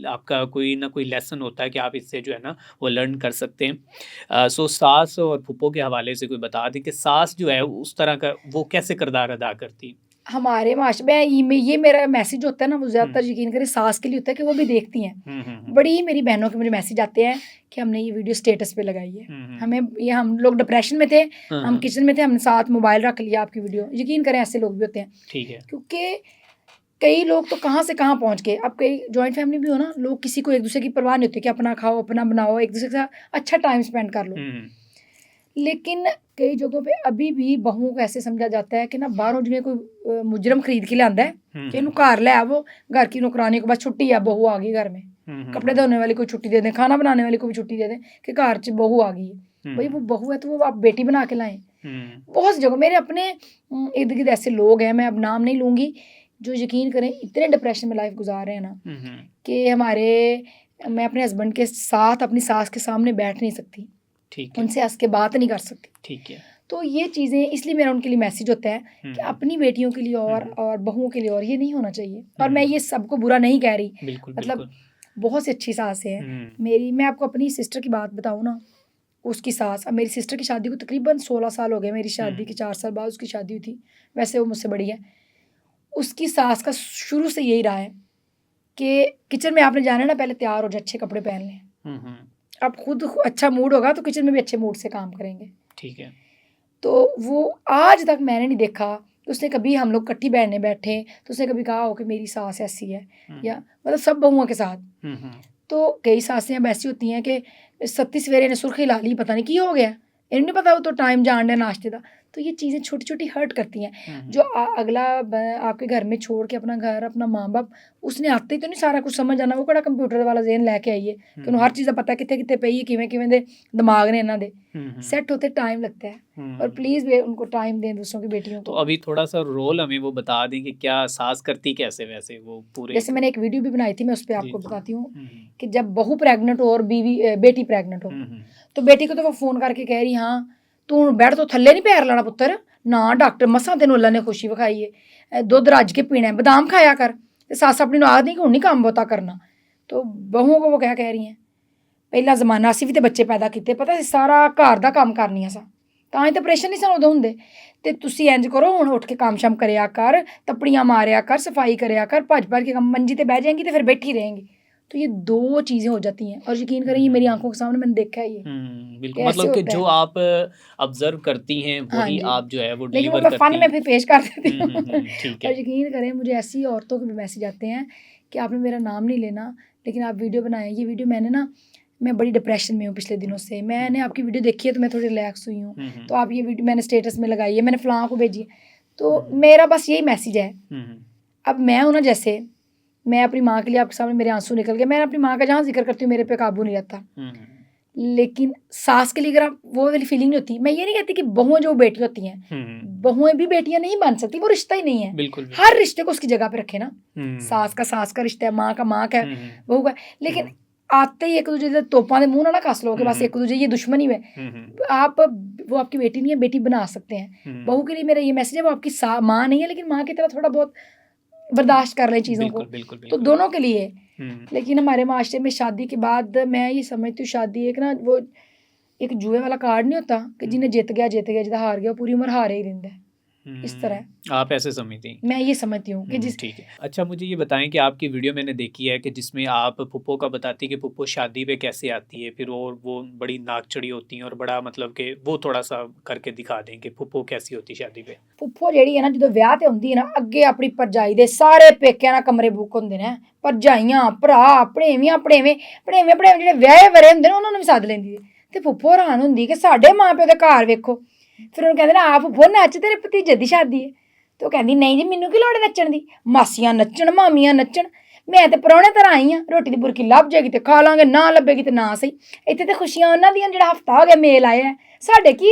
आपका कोई ना कोई लेसन होता है कि आप इससे जो है ना वो लर्न कर सकते हैं। सो सास और फुप्पो के हवाले से कोई बता दें कि सास जो है उस तरह का वो कैसे किरदार अदा करती? हमारे माशरे में ये मेरा मैसेज होता है ना, वो ज़्यादातर यकीन करें सास के लिए होता है कि वो भी देखती हैं। बड़ी मेरी बहनों के मुझे मैसेज आते हैं कि हमने ये वीडियो स्टेटस पे लगाई है, हमें ये, हम लोग डिप्रेशन में थे, हम किचन में थे, हमने साथ मोबाइल रख लिया आपकी वीडियो। यकीन करें ऐसे लोग भी होते हैं। ठीक है। क्योंकि कई लोग तो कहाँ से कहाँ पहुँच गए। अब कई जॉइंट फैमिली भी हो ना, लोग किसी को एक दूसरे की परवाह नहीं होती कि अपना खाओ अपना बनाओ, एक दूसरे के साथ अच्छा टाइम स्पेंड कर लो। लेकिन कई जगहों पे अभी भी बहुओं को ऐसे समझा जाता है कि ना बाहरों जिन्हें कोई मुजरम खरीद के लांदा है कि इन्हू घर ले आवो, घर की नौकरानी को बस छुट्टी है, बहू आ गई घर में, कपड़े धोने वाली को छुट्टी दे दें, खाना बनाने वाली को भी छुट्टी दे दें कि घर च बहू आ गई है। भाई वो बहू है तो वो आप बेटी बना के लाएं। बहुत सी जगह मेरे अपने इर्द गिर्द ऐसे लोग हैं, मैं अब नाम नहीं लूँगी, जो यकीन करें इतने डिप्रेशन में लाइफ गुजार रहे हैं ना कि मैं अपने हस्बैंड के साथ अपनी सास के सामने बैठ नहीं सकती, ठीक है, उनसे हंस के बात नहीं कर सकती। ठीक है। तो ये चीज़ें इसलिए मेरा उनके लिए मैसेज होता है कि अपनी बेटियों के लिए और बहुओं के लिए और ये नहीं होना चाहिए। और मैं ये सबको बुरा नहीं कह रही, बिल्कुल, मतलब बिल्कुल। बहुत सी अच्छी सासें हैं मेरी। मैं आपको अपनी सिस्टर की बात बताऊँ ना, उसकी सास, अब मेरी सिस्टर की शादी को तकरीबन 16 साल हो गए, मेरी शादी के 4 साल बाद उसकी शादी हुई थी, वैसे वो मुझसे बड़ी है। उसकी सास का शुरू से यही रहा है कि किचन में आपने जाना है ना, पहले तैयार हो जाए, अच्छे कपड़े पहन लें, अब खुद अच्छा मूड होगा तो किचन में भी अच्छे मूड से काम करेंगे, ठीक है। तो वो आज तक मैंने नहीं देखा कि उसने कभी, हम लोग इकट्ठी बैठने बैठे तो उसने कभी कहा हो कि मेरी सास ऐसी है, या मतलब सब बहुओं के साथ। तो कई सासें अब ऐसी होती हैं कि सत्ती सवेरे ने सुर्खी ला ली, पता नहीं की हो गया, इन्हें नहीं पता, वो तो टाइम जान रहे नाश्ते का। तो ये चीज़ें छोटी छोटी हर्ट करती हैं। जो अगला आपके घर में छोड़ के अपना घर, अपना माँ बाप, उसने आते ही तो नहीं सारा कुछ समझ आना, वो कड़ा कंप्यूटर वाला जेन लैके आइए कि उन्होंने हर चीज़ का पता कितने कितने पई है, किवें किवें दे दिमाग ने इन्हों दे सेट होते टाइम लगता है। और प्लीज़ वे उनको टाइम दें दूसरों की बेटियों तो को। अभी थोड़ा सा रोल हमें वो बता दें कि क्या सास करती कैसे वैसे वो पूरे, जैसे मैंने एक वीडियो भी बनाई थी, मैं उस पर जी, आपको बताती हूँ कि हम्म, जब बहू प्रेग्नेंट हो और बेटी प्रेग्नेंट हो, तो बेटी को तो वो फ़ोन करके कह रही, हाँ तू बैठ तो थल्ले नहीं पैर लाना पुत्तर, ना डॉक्टर मसा तेन अल्लाह ने खुशी विखाई है, दुध रज के पीना है, बदाम खाया कर। ते सस अपनी ਨੂੰ आखदी कि हुण नहीं काम बहुता करना। तो बहुओं को वो क्या कह रही हैं, पहला जमाना असीं भी ते बच्चे पैदा कीते, पता सी सारा घर दा काम करनी असां, ਤਾਂ ਹੀ ਤਾਂ ਆਪਰੇਸ਼ਨ ਨਹੀਂ ਸਾਨੂੰ ਉਦੋਂ ਹੁੰਦੇ। ਤੇ ਤੁਸੀਂ ਇੰਜ ਕਰੋ, ਹੁਣ ਉੱਠ ਕੇ ਕੰਮ ਸ਼ਮ ਕਰਿਆ ਕਰ, ਤੱਪੜੀਆਂ ਮਾਰਿਆ ਕਰ, ਸਫਾਈ करिया कर, भज भज के मंजी पे बह जाएंगी तो फिर बैठी रहेंगी। तो ये दो चीज़ें हो जाती हैं, और यकीन करें ये मेरी आंखों के सामने मैंने देखा है ये बिल्कुल, कि ऐसे मतलब कि होता जो है। आप ऑब्जर्व करती हैं हाँ वही जी, आप जो है वो लेकिन वो डिलीवर मैं फ़न करती में हैं। फिर पेश कर देती हूँ। ठीक और है। यकीन करें मुझे ऐसी औरतों के भी मैसेज आते हैं कि आपने मेरा नाम नहीं लेना, लेकिन आप वीडियो बनाएं। ये वीडियो मैंने ना, मैं बड़ी डिप्रेशन में हूँ पिछले दिनों से, मैंने आपकी वीडियो देखी है तो मैं थोड़ी रिलैक्स हुई हूँ, तो आप ये वीडियो मैंने स्टेटस में लगाई है, मैंने फ़लाँ को भेजी है। तो मेरा बस यही मैसेज है। अब मैं हूँ ना, जैसे मैं अपनी माँ के लिए, आपके सामने मेरे आंसू निकल गए, मैं अपनी माँ का जहाँ जिक्र करती हूँ मेरे पे काबू नहीं रहता, लेकिन सास के लिए अगर आप वो वाली फीलिंग नहीं होती। मैं ये नहीं कहती कि बहुएं जो बेटी होती हैं, बहुएं भी बेटियां नहीं बन सकती, वो रिश्ता ही नहीं है। बिल्कुल, हर रिश्ते को उसकी जगह पे रखे ना, सास का रिश्ता है, माँ का है, बहू का। लेकिन आते ही एक दूसरे से तोपा दे मुँह ना कस लो कि बस एक दूसरे ये दुश्मनी में आप, वो आपकी बेटी नहीं है, बेटी बना सकते हैं। बहू के लिए मेरा ये मैसेज है, वो आपकी माँ नहीं है, लेकिन माँ की तरह थोड़ा बहुत बर्दाश्त कर लें चीज़ों को, बिल्कुल, तो बिल्कुल। दोनों के लिए। लेकिन हमारे माशरे में शादी के बाद मैं ये समझती हूँ, शादी एक ना वो एक जुए वाला कार्ड नहीं होता कि जिन्हें जित गया, जिदा हार गया, पूरी उम्र हारे ही रहता है, इस तरह आप ऐसे समझती हैं? मैं ये समझती हूँ कि जिस ठीक है। अच्छा, मुझे ये बताएं कि आपकी वीडियो मैंने देखी है कि जिसमें आप फुप्पो का बताती कि फुप्पो शादी पे कैसे आती है, फिर वो बड़ी नाक चढ़ी होती हैं और बड़ा, मतलब कि वो थोड़ा सा करके दिखा दें कि फुप्पो कैसी होती शादी पे। फुफ्फो ਜਿਹੜੀ ਹੈ ਨਾ, ਜਦੋਂ ਵਿਆਹ ਤੇ ਹੁੰਦੀ ਹੈ ਨਾ, ਅੱਗੇ ਆਪਣੀ ਭਰਜਾਈ ਦੇ ਸਾਰੇ ਪੇਕਿਆਂ ਨਾਲ ਕਮਰੇ ਬੁੱਕ ਹੁੰਦੇ ਨੇ, ਭਰਜਾਈਆਂ, ਭਰਾ, ਭਣੇਵੀਆਂ, ਭਣੇਵੇਂ ਜਿਹੜੇ ਵਿਆਹੇ ਵਰੇ ਹੁੰਦੇ ਨੇ ਉਹਨਾਂ ਨੂੰ ਵੀ ਸੱਦ ਲੈਂਦੀ ਹੈ। ਤੇ ਫੁੱਫੋ ਹੈਰਾਨ ਹੁੰਦੀ ਕਿ ਸਾਡੇ ਮਾਂ ਪਿਓ ਦੇ ਘਰ ਵੇਖੋ। ਫਿਰ ਉਹਨੂੰ ਕਹਿੰਦੇ ਨੇ, ਆ ਫੁੱਫੋ ਨੱਚ, ਤੇਰੇ ਭਤੀਜੇ ਦੀ ਸ਼ਾਦੀ ਹੈ। ਤੇ ਉਹ ਕਹਿੰਦੀ, ਨਹੀਂ ਜੀ ਮੈਨੂੰ ਕੀ ਲੋੜ ਹੈ ਨੱਚਣ ਦੀ, ਮਾਸੀਆਂ ਨੱਚਣ, ਮਾਮੀਆਂ ਨੱਚਣ, ਮੈਂ ਤੇ ਪ੍ਰਾਹੁਣੇ ਤਰ੍ਹਾਂ ਆਈ ਹਾਂ, ਰੋਟੀ ਦੀ ਬੁਰਕੀ ਲੱਭ ਜਾਏਗੀ ਤੇ ਖਾ ਲਾਂਗੇ, ਨਾ ਲੱਭੇਗੀ ਤੇ ਨਾ ਸਹੀ। ਇੱਥੇ ਤੇ ਖੁਸ਼ੀਆਂ ਉਹਨਾਂ ਦੀਆਂ, ਜਿਹੜਾ ਹਫਤਾ ਹੋ ਗਿਆ ਮੇਲ ਆਇਆ ਹੈ। ਸਾਡੇ ਕੀ,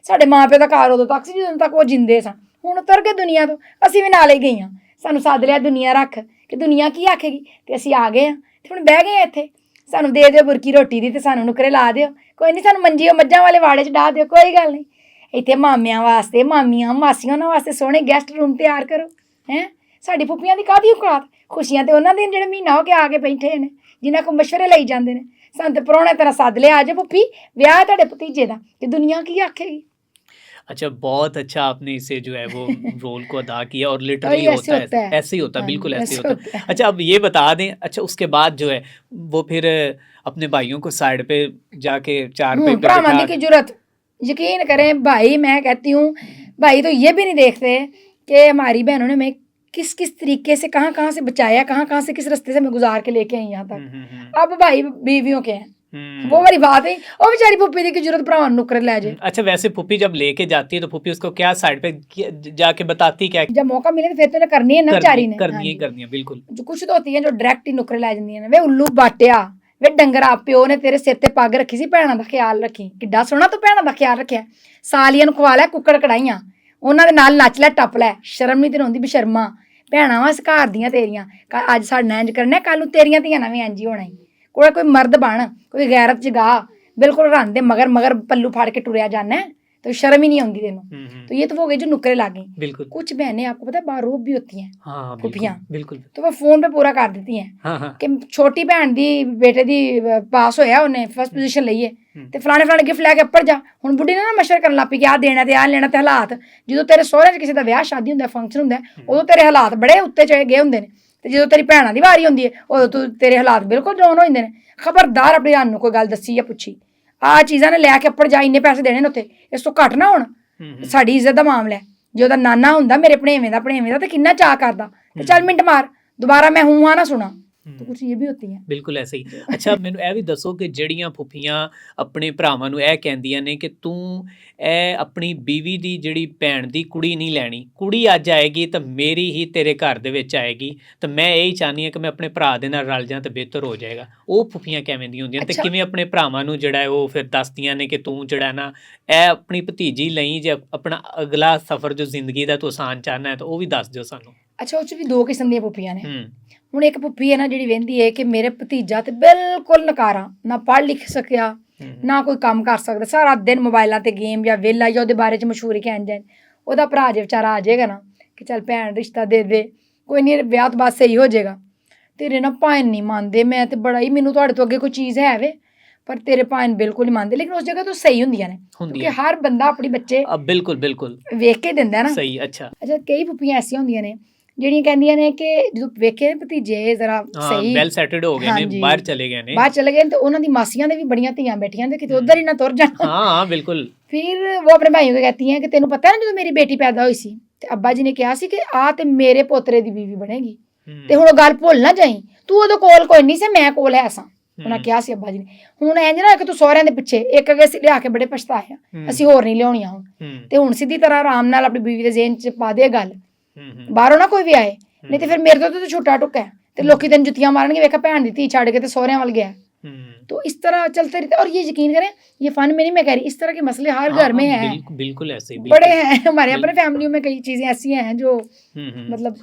ਸਾਡੇ ਮਾਂ ਪਿਓ ਦਾ ਘਰ ਉਦੋਂ ਤੱਕ ਸੀ ਜਦੋਂ ਤੱਕ ਉਹ ਜਿੰਦੇ ਸਨ, ਹੁਣ ਉਤਰ ਗਏ ਦੁਨੀਆ ਤੋਂ, ਅਸੀਂ ਵੀ ਨਾਲ ਹੀ ਗਈਆਂ, ਸਾਨੂੰ ਸੱਦ ਲਿਆ ਦੁਨੀਆ ਰੱਖ ਕਿ ਦੁਨੀਆ ਕੀ ਆਖੇਗੀ, ਤੇ ਅਸੀਂ ਆ ਗਏ ਹਾਂ ਤੇ ਹੁਣ ਬਹਿ ਗਏ ਹਾਂ ਇੱਥੇ, ਸਾਨੂੰ ਦੇ ਦਿਓ ਬੁਰਕੀ ਰੋਟੀ ਦੀ ਤੇ ਸਾਨੂੰ ਨੁਕਰੇ ਲਾ ਦਿਓ, ਕੋਈ ਨਹੀਂ ਸਾਨੂੰ ਮੰਜੀ ਉਹ ਮੱਝਾਂ ਵਾਲੇ ਵਾੜੇ 'ਚ ਡਾਹ ਦਿਓ, ਕੋਈ ਗੱਲ ਨਹੀਂ। ਇੱਥੇ ਮਾਮਿਆਂ ਵਾਸਤੇ, ਮਾਮੀਆਂ, ਮਾਸੀਆਂ, ਉਹਨਾਂ ਵਾਸਤੇ ਸੋਹਣੇ ਗੈਸਟ ਰੂਮ ਤਿਆਰ ਕਰੋ। ਹੈਂ, ਸਾਡੀ ਫੁੱਫੀਆਂ ਦੀ ਕਾਹਦੀ ਔਕਾਤ, ਖੁਸ਼ੀਆਂ ਤੇ ਉਹਨਾਂ ਦੀਆਂ ਜਿਹੜੇ ਮਹੀਨਾ ਹੋ ਕੇ ਆ ਕੇ ਬੈਠੇ ਨੇ, ਜਿਨ੍ਹਾਂ ਕੋਲ ਮਸ਼ਵਰੇ ਲਈ ਜਾਂਦੇ ਨੇ। ਸਾਨੂੰ ਤੇ ਪ੍ਰਾਹੁਣੇ ਤਰ੍ਹਾਂ ਸੱਦ ਲਿਆ, ਆ ਜਾ ਫੁੱਫੀ, ਵਿਆਹ ਤੁਹਾਡੇ ਭਤੀਜੇ ਦਾ, ਤੇ ਦੁਨੀਆ ਕੀ ਆਖੇਗੀ। अच्छा, बहुत अच्छा आपने इसे जो है वो रोल को अदा किया, और और लिटरली ये होता है, ऐसे ही होता है, बिल्कुल ऐसे ही होता है। अच्छा, अब ये बता दें, अच्छा उसके बाद जो है वो फिर अपने भाइयों को साइड पे जाके चार पे भरावां दी की जरूरत, यकीन करें भाई, मैं कहती हूँ भाई तो ये भी नहीं देखते कि हमारी बहनों ने हमें किस किस तरीके से कहाँ से बचाया, कहाँ से किस रास्ते से हमें गुजार के लेके आई यहाँ तक। अब भाई बीवियों के हैं, वो वाली बात है। और बेचारी फुप्पी दी की जरूरत भरावां नूं नुक्करे ले जाए। अच्छा, वैसे फूफी जब लेके जाती है तो फूफी उसको क्या साइड पे जाके बताती क्या जब मौका मिले तो फिर तो उन्हें करनी है ना बेचारी ने। करनी ही करनी है, बिल्कुल। जो कुछ तो होती है जो डायरेक्ट ही नुक्करे लै जांदियां ने। वे उल्लू बाटिया, वे डंगरा, प्यो ने तेरे सिर ते पग रखी सी, भैणां दा ख्याल रखी। किड्डा सोहਣਾ तूं भैणां दा ख्याल रखिਆ। सालियां ਨੂੰ ਖਵਾ ਲੈ ਕੁੱਕੜ ਕੜਾਈਆਂ, ਉਹਨਾਂ ਦੇ ਨਾਲ ਨੱਚ ਲੈ ਟੱਪ ਲੈ, ਸ਼ਰਮ ਨਹੀਂ ਤੈਨੂੰ ਆਉਂਦੀ ਬਸ਼ਰਮਾ। ਭੈਣਾਂ ਵਾਂ ਘਰ ਦੀਆਂ ਤੇਰੀਆਂ, ਅੱਜ ਸਾਡੇ ਨਾਲ ਇੰਜ ਕਰਨਾ, ਕੱਲ ਨੂੰ ਤੇਰੀਆਂ ਧੀਆਂ ਨਾਲ ਵੀ ਇੰਜ ਹੀ ਹੋਣਾ ਈ। ਕੋਈ ਮਰਦ ਬਣ, ਕੋਈ ਗੈਰਤ ਜਗਾ, बिल्कुल रन दे मगर मगर पल्लू फाड़ के टुरया जाना है, तो शर्म ही नहीं आती तेनों। तो ये तो वो गई जो नुक्करे लागे। बिल्कुल। कुछ बहनें आपको पता है बारूब भी होती हैं, हाँ, फूफियां, बिल्कुल, तो वो फोन पे पूरा कर देती हैं। हाँ, कि छोटी भैन दी बेटे दी पास होया, उन्हें फर्स्ट पोजीशन लई है, ते फलाने फलाने गिफ्ट लैके अप्पर जा। हुण बुढ़ी ने ना मशवरा करन लग पई कि आ देना ते आ लेना, ते हालात जो तेरे सोहरे च किसी दा ब्याह शादी हुंदा, फंक्शन हुंदा, उदों तेरे हालात बड़े उत्ते चढ़े गए हुंदे ने, ते जो तेरी भैणां दी वारी हुंदी है उदों तू तेरे हालात बिल्कुल डाउन हो जांदे ने। खबरदार अपनी भैन नूं कोई गल दस्सी या पुछी आ चीज़ां ने लैके अप्पड़ जा, इन्ने पैसे देने ने उत्ते, इस तो घट ना होण। साडी इज्जत दा मामला है। जे ओहदा नाना हुंदा मेरे भणेवें दा ते किन्ना चाऽ करदा, ते चल मिंट मार दोबारा मैं हूँ हाँ ना सुना। तो कुछ ये भी होती है। बिल्कुल ऐसे ही। अच्छा, मैनू ਇਹ ਵੀ ਦੱਸੋ ਕਿ ਜਿਹੜੀਆਂ ਫੁੱਫੀਆਂ ਆਪਣੇ ਭਰਾਵਾਂ ਨੂੰ ਇਹ ਕਹਿੰਦੀਆਂ ਨੇ ਕਿ ਤੂੰ ਇਹ ਆਪਣੀ ਬੀਵੀ ਦੀ ਜਿਹੜੀ ਭੈਣ ਦੀ ਕੁੜੀ ਨਹੀਂ ਲੈਣੀ, ਕੁੜੀ ਅੱਜ ਆਏਗੀ ਤਾਂ ਮੇਰੀ ਹੀ ਤੇਰੇ ਘਰ ਦੇ ਵਿੱਚ ਆਏਗੀ, ਤਾਂ ਮੈਂ ਇਹੀ ਚਾਹੁੰਦੀ ਹਾਂ ਕਿ ਮੈਂ ਆਪਣੇ ਭਰਾ ਦੇ ਨਾਲ ਰਲ ਜਾਂ ਤਾਂ ਬਿਹਤਰ ਹੋ ਜਾਏਗਾ। ਉਹ ਫੁੱਫੀਆਂ ਕਿਵੇਂ ਦੀਆਂ ਹੁੰਦੀਆਂ ਤੇ ਕਿਵੇਂ ਆਪਣੇ ਭਰਾਵਾਂ ਨੂੰ ਜਿਹੜਾ ਉਹ ਫਿਰ ਦੱਸਦੀਆਂ ਨੇ ਕਿ ਤੂੰ ਜਿਹੜਾ ਨਾ ਇਹ ਆਪਣੀ ਭਤੀਜੀ ਲਈ, ਜੇ ਆਪਣਾ ਅਗਲਾ ਸਫ਼ਰ ਜੋ ਜ਼ਿੰਦਗੀ ਦਾ ਤੂੰ ਆਸਾਨ ਚਾਹਨਾ ਹੈ ਤਾਂ ਉਹ ਵੀ ਦੱਸ ਦਿਓ ਸਾਨੂੰ। ਅੱਛਾ, ਉਹ 'ਚ ਵੀ ਦੋ ਕਿਸਮ ਦੀਆਂ ਫੁੱਫੀਆਂ ਨੇ। ਹੁਣ ਇੱਕ ਫੁੱਫੀ ਹੈ ਨਾ ਜਿਹੜੀ ਵਹਿੰਦੀ ਹੈ ਕਿ ਮੇਰੇ ਭਤੀਜਾ ਤੇ ਬਿਲਕੁਲ ਨਕਾਰਾ, ਨਾ ਪੜ੍ਹ ਲਿਖ ਸਕਿਆ, ਨਾ ਕੋਈ ਕੰਮ ਕਰ ਸਕਦਾ, ਸਾਰਾ ਦਿਨ ਮੋਬਾਈਲਾਂ ਤੇ ਗੇਮ ਜਾਂ ਵਿਹਲਾ, ਜਾਂ ਉਹਦੇ ਬਾਰੇ 'ਚ ਮਸ਼ਹੂਰੀ ਕਹਿਣ ਜਾਣ। ਉਹਦਾ ਭਰਾ ਜੇ ਵਿਚਾਰਾ ਆ ਜਾਏਗਾ ਨਾ ਕਿ ਚੱਲ ਭੈਣ ਰਿਸ਼ਤਾ ਦੇ ਦੇ, ਕੋਈ ਨਹੀਂ ਵਿਆਹ ਤੋਂ ਬਾਅਦ ਸਹੀ ਹੋ ਜਾਏਗਾ। ਤੇਰੇ ਨਾ ਭਾਣ ਨਹੀਂ ਮੰਨਦੇ, ਮੈਂ ਤੇ ਬੜਾ ਹੀ, ਮੈਨੂੰ ਤੁਹਾਡੇ ਤੋਂ ਅੱਗੇ ਕੋਈ ਚੀਜ਼ ਹੈ ਵੇ, ਪਰ ਤੇਰੇ ਭਾਣ ਬਿਲਕੁਲ ਨਹੀਂ ਮੰਨਦੇ। ਲੇਕਿਨ ਉਸ ਜਗ੍ਹਾ ਤੋਂ ਸਹੀ ਹੁੰਦੀਆਂ ਨੇ, ਕਿਉਂਕਿ ਹਰ ਬੰਦਾ ਆਪਣੀ ਬੱਚੇ ਬਿਲਕੁਲ ਬਿਲकुल ਵੇਖ ਕੇ ਦਿੰਦਾ ਨਾ ਸਹੀ। ਅੱਛਾ, ਕਈ ਫੁੱਫੀਆਂ ਐਸੀਆਂ ਹੁੰਦੀਆਂ ਨੇ ਜਿਹੜੀਆਂ ਕਹਿੰਦੀਆਂ ਨੇ ਕਿ ਜਦੋਂ ਵੇਖੇ ਭਤੀਜੇ ਜ਼ਰਾ ਸਹੀ ਵੈਲ ਸੈਟਲਡ ਹੋ ਗਏ ਨੇ, ਬਾਹਰ ਚਲੇ ਗਏ ਨੇ, ਤੇ ਉਹਨਾਂ ਦੀ ਮਾਸੀਆਂ ਦੇ ਵੀ ਬੜੀਆਂ ਧੀਆਂ ਬੈਠੀਆਂ ਨੇ, ਕਿਤੇ ਉਧਰ ਹੀ ਨਾ ਤੁਰ ਜਾਣ। हाँ बिल्कुल। फिर वो अपने भाइयों को कहती हैं कि तेनों पता है ना, जो मेरी बेटी पैदा हुई सी ते अब्बा जी ने कहा सी कि आ ते मेरे पोतरे दी बीवी बनेगी, ते हुण गल भुल ना जाई, तू ओदे कोल कोई नहीं सी, मैं कोल है सां। उन्हें कहा सी अब्बा जी ने। हुण इंज ना कि तू सहुरिਆਂ ਦੇ ਪਿੱਛੇ ਇੱਕ ਅੱਗੇ ਲਿਆ ਕੇ ਬੜੇ ਪਛਤਾਏ ਆ, ਅਸੀਂ ਹੋਰ ਨਹੀਂ ਲਿਆਉਣੀਆਂ ਹੁਣ, ਤੇ ਹੁਣ ਸਿੱਧੀ ਤਰ੍ਹਾਂ ਆਰਾਮ ਨਾਲ ਆਪਣੀ ਬੀਵੀ ਦੇ ਜ਼ੇਨ 'ਚ ਪਾ ਦੇ ਗੱਲ, ਬਾਹਰੋਂ ਨਾ ਕੋਈ ਵੀ ਆਏ, नहीं तो फिर मेरे तो छुट्टा टुक्का है, तो लोग तेन जुत्तियां मारनगे, वेखा भैन दी धी छड़ के तो सहुरिਆਂ वाल गया। तो इस तरह चलते रहते। और ये यकीन करें, ये फन में नहीं मैं कह रही, इस तरह के मसले हर घर में हैं, बिल्कुल ऐसे बड़े हैं। हमारे अपने फैमिलियों में कई चीजें ऐसी हैं जो मतलब